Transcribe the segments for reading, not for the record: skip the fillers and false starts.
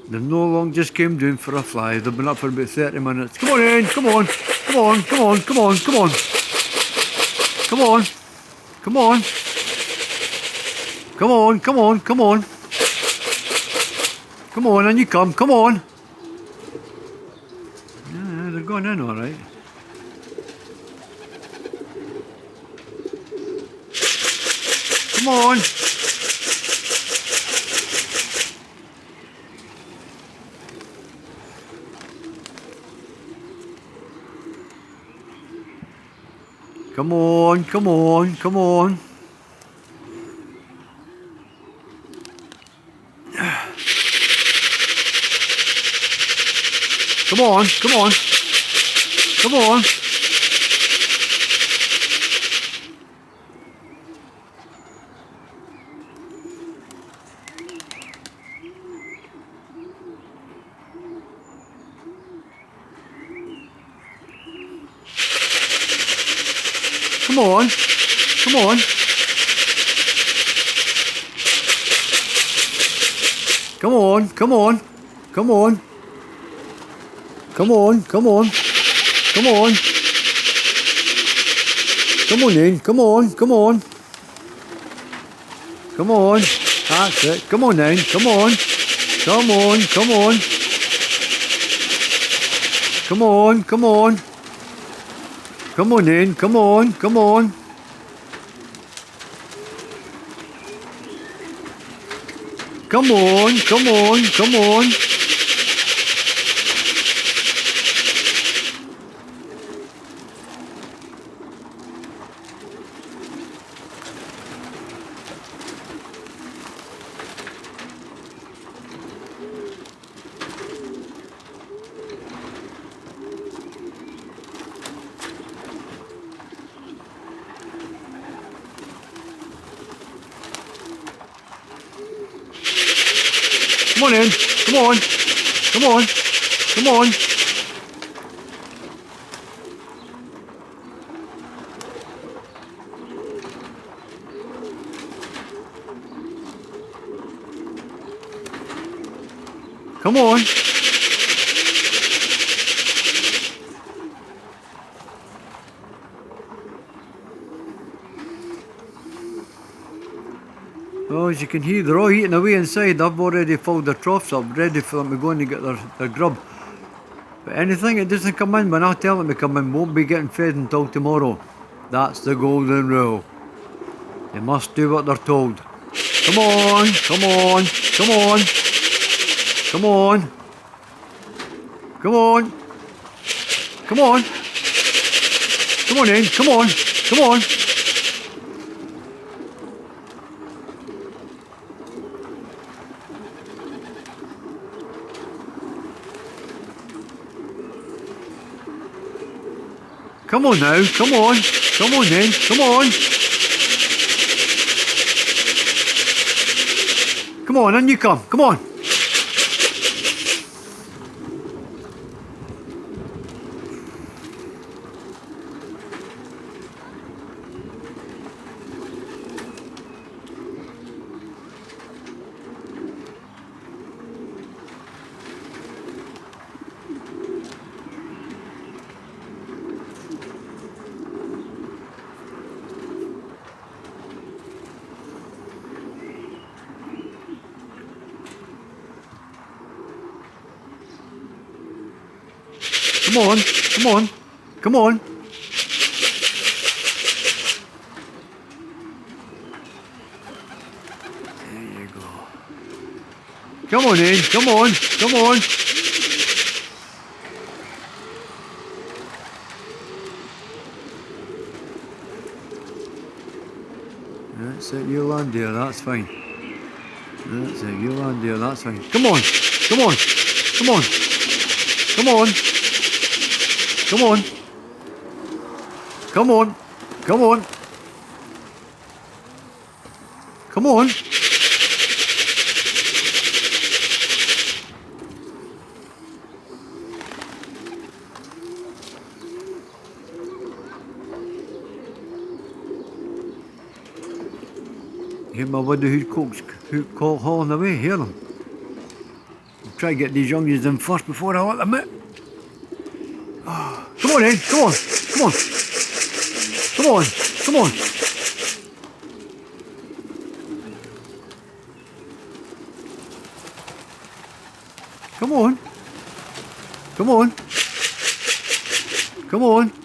They've no long just came down for a fly. They've been up for about 30 minutes. Come on in, come on, come on, come on, come on, come on. Come on, come on. Come on, come on, come on. Come on, and you come on. Yeah, they're going in all right. Come on. Come on, come on, come on. Come on, come on. Come on. Come on. Come on. Come on, come on. Come on. Come on, come on. Come on. Come on in. Come on, come on. Come on. That's it. Come on in. Come on. Come on, come on. Come on, come on. Come on in. Come on, come on. Come on, come on, come on. Come on in. Come on. Come on. Come on. Come on. Oh, as you can hear, they're all eating away inside. I've already filled their troughs up, ready for them to go in and get their grub. But anything that doesn't come in when I tell them to come in won't be getting fed until tomorrow. That's the golden rule. They must do what they're told. Come on, come on, come on, come on, come on, come on, come on in, come on, come on. Come on now, come on in, come on. Come on, in you come on. Come on, come on, come on. There you go. Come on in, come on, come on. That's it, you land there, that's fine. That's it, you land there, that's fine. Come on, come on, come on, come on. Come on. Come on. Come on. Come on. Hear my buddy who's hauling away, hear him. I'm try to get these youngies in first before I let them out. Come on then, come on, come on. Come on, come on. Come on. Come on. Come on.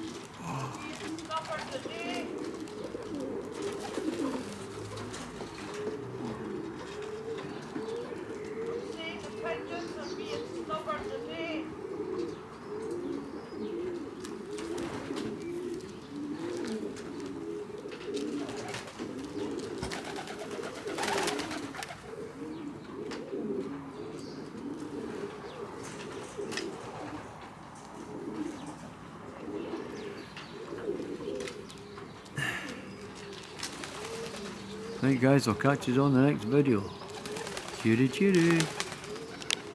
Right guys, I'll catch you on the next video. Cheery cheery.